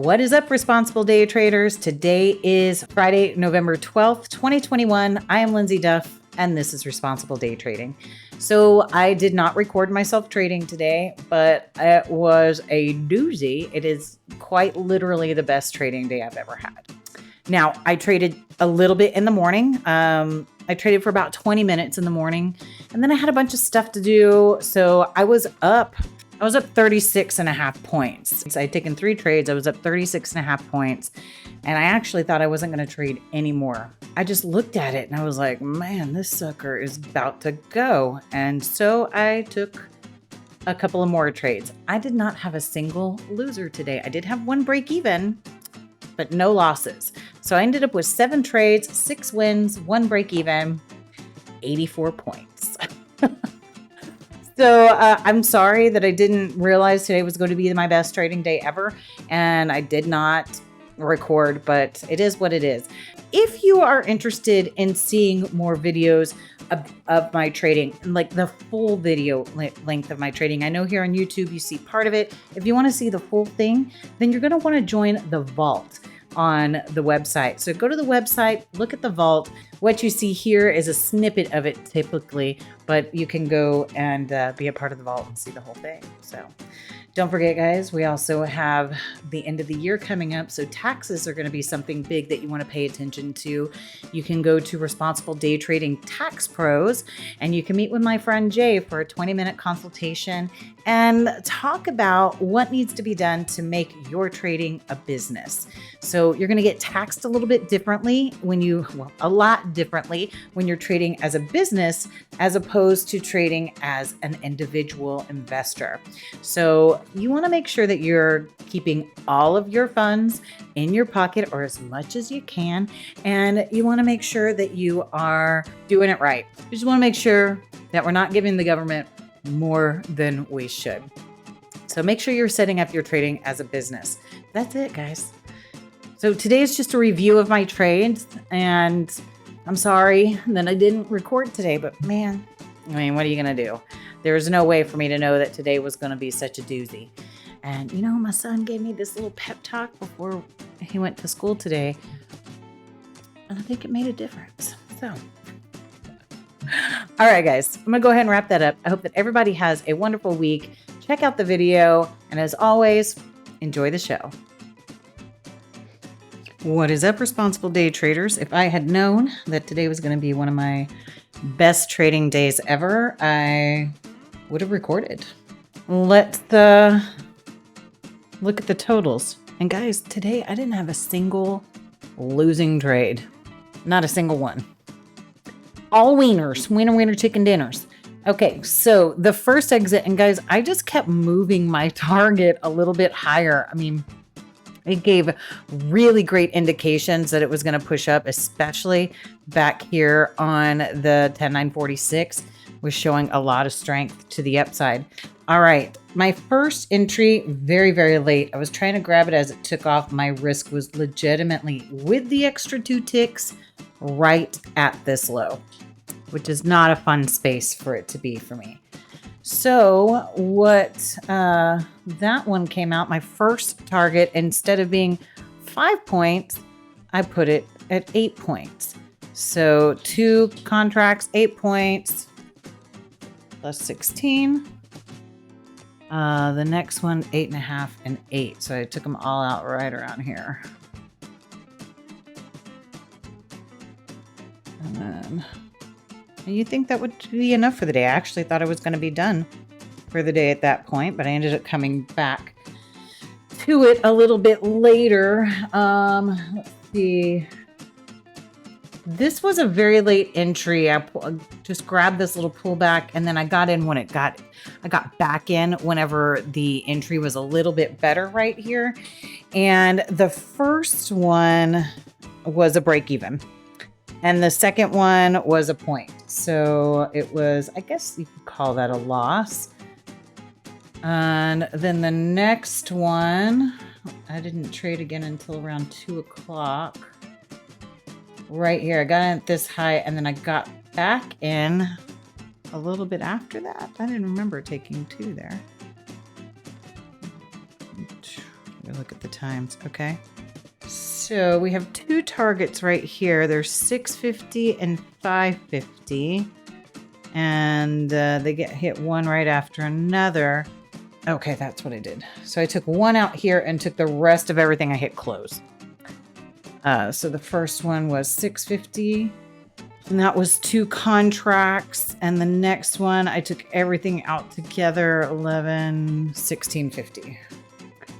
What is up, responsible day traders? Today is Friday, November 12th, 2021. I am Lindsay Duff, and this is Responsible Day Trading. So I did not record myself trading today, but it was a doozy. It is quite literally the best trading day I've ever had. Now, I traded a little bit in the morning. I traded for about 20 minutes in the morning, and then I had a bunch of stuff to do. So I was up 36.5 points. So I had taken 3 trades. I was up 36.5 points. And I actually thought I wasn't going to trade anymore. I just looked at it and I was like, man, this sucker is about to go. And so I took a couple of more trades. I did not have a single loser today. I did have one break even, but no losses. So I ended up with 7 trades, 6 wins, 1 break even, 84 points. So I'm sorry that I didn't realize today was going to be my best trading day ever, and I did not record, but it is what it is. If you are interested in seeing more videos of my trading, like the full video length of my trading, I know here on YouTube you see part of it. If you want to see the full thing, then you're going to want to join the vault on the website. So go to the website, look at the vault. What you see here is a snippet of it typically, but you can go and be a part of the vault and see the whole thing. So don't forget, guys, we also have the end of the year coming up. So taxes are going to be something big that you want to pay attention to. You can go to Responsible Day Trading Tax Pros, and you can meet with my friend Jay for a 20-minute consultation and talk about what needs to be done to make your trading a business. So you're going to get taxed a little bit differently a lot differently when you're trading as a business as opposed to trading as an individual investor. So you want to make sure that you're keeping all of your funds in your pocket, or as much as you can, and you want to make sure that you are doing it right. You just want to make sure that we're not giving the government more than we should. So make sure you're setting up your trading as a business. That's it, guys. So today is just a review of my trades, and I'm sorry that I didn't record today, but man, what are you going to do? There's no way for me to know that today was going to be such a doozy. And my son gave me this little pep talk before he went to school today, and I think it made a difference. So, all right, guys, I'm going to go ahead and wrap that up. I hope that everybody has a wonderful week. Check out the video, and as always, enjoy the show. What is up, responsible day traders? If I had known that today was going to be one of my best trading days ever, I would have recorded. Let's look at the totals. And guys, today I didn't have a single losing trade. Not a single one. All wieners. Winner, winner, chicken dinners. Okay, so the first exit, and guys, I just kept moving my target a little bit higher. It gave really great indications that it was going to push up, especially back here on the 10,946 was showing a lot of strength to the upside. All right, my first entry, very, very late. I was trying to grab it as it took off. My risk was legitimately, with the extra 2 ticks, right at this low, which is not a fun space for it to be for me. So what that one came out, my first target, instead of being 5 points, I put it at 8 points. So 2 contracts, 8 points, plus 16. The next one, 8.5 and 8. So I took them all out right around here. And then... and you think that would be enough for the day. I actually thought I was going to be done for the day at that point, but I ended up coming back to it a little bit later. Let's see. This was a very late entry. I just grabbed this little pullback, and then I got in when I got back in whenever the entry was a little bit better right here. And the first one was a break even. And the second one was a point. So it was, I guess you could call that a loss. And then the next one, I didn't trade again until around 2 o'clock. Right here, I got in at this high, and then I got back in a little bit after that. I didn't remember taking 2 there. me look at the times. Okay. So we have 2 targets right here. There's 650 and 550. And they get hit one right after another. Okay, that's what I did. So I took one out here and took the rest of everything I hit close. So the first one was 650. And that was 2 contracts. And the next one, I took everything out together, 11, 1650.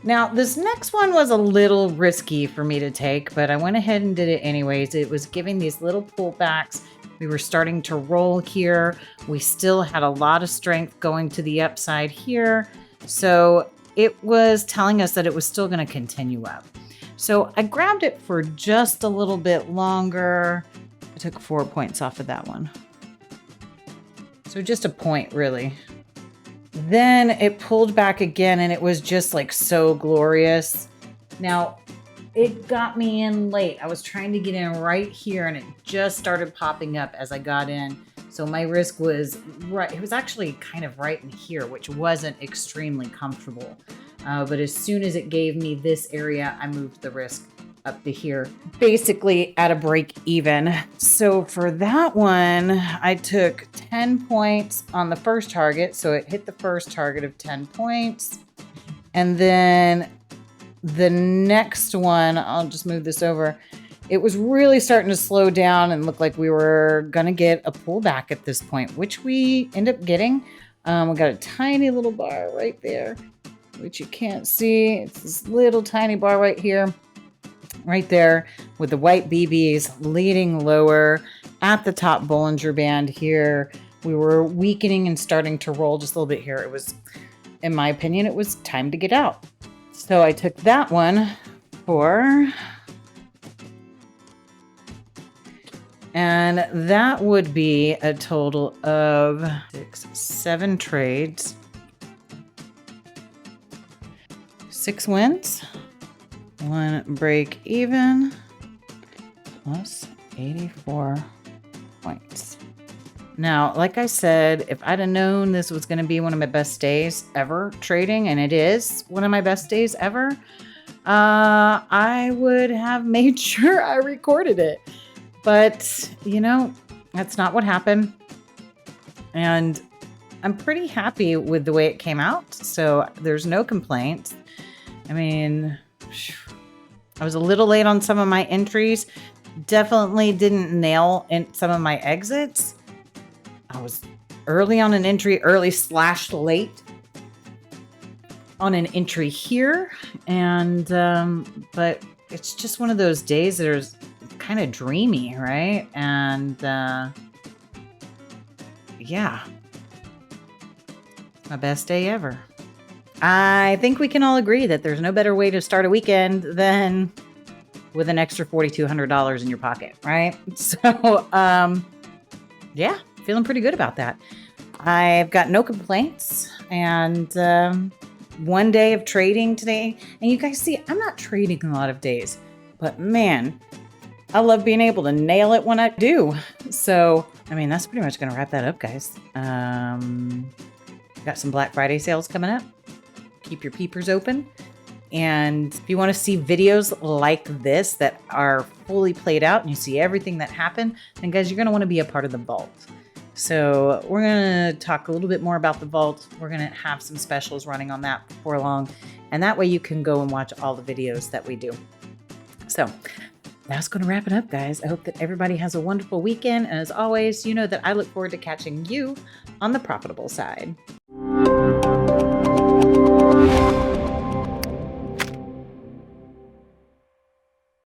Now, this next one was a little risky for me to take, but I went ahead and did it anyways. It was giving these little pullbacks. We were starting to roll here. We still had a lot of strength going to the upside here. So it was telling us that it was still going to continue up. So I grabbed it for just a little bit longer. I took 4 points off of that one. So just a point, really. Then it pulled back again, and it was just like so glorious. Now, it got me in late. I was trying to get in right here, and it just started popping up as I got in. So my risk was right. It was actually kind of right in here, which wasn't extremely comfortable. But as soon as it gave me this area, I moved the risk up to here, basically at a break even. So for that one, I took 10 points on the first target. So it hit the first target of 10 points. And then the next one, I'll just move this over. It was really starting to slow down and look like we were going to get a pullback at this point, which we end up getting. We got a tiny little bar right there, which you can't see. It's this little tiny bar right here. Right there with the white BBs leading lower at the top Bollinger Band here. We were weakening and starting to roll just a little bit here. It was, in my opinion, it was time to get out. So I took that one for, and that would be a total of 7 trades, 6 wins. 1 break even plus 84 points. Now, like I said, if I'd have known this was going to be one of my best days ever trading, and it is one of my best days ever, I would have made sure I recorded it. But, you know, that's not what happened. And I'm pretty happy with the way it came out. So there's no complaints. I mean, I was a little late on some of my entries. Definitely didn't nail in some of my exits. I was early on an entry, early/late on an entry here. And, but it's just one of those days that are kind of dreamy, right? And, yeah, my best day ever. I think we can all agree that there's no better way to start a weekend than with an extra $4,200 in your pocket, right? So, yeah, feeling pretty good about that. I've got no complaints, and one day of trading today. And you guys see, I'm not trading a lot of days, but man, I love being able to nail it when I do. So, I mean, that's pretty much going to wrap that up, guys. Got some Black Friday sales coming up. Keep your peepers open. And if you want to see videos like this that are fully played out and you see everything that happened, then guys, you're going to want to be a part of the vault. So we're going to talk a little bit more about the vault. We're going to have some specials running on that before long. And that way you can go and watch all the videos that we do. So that's going to wrap it up, guys. I hope that everybody has a wonderful weekend. And as always, you know that I look forward to catching you on the profitable side.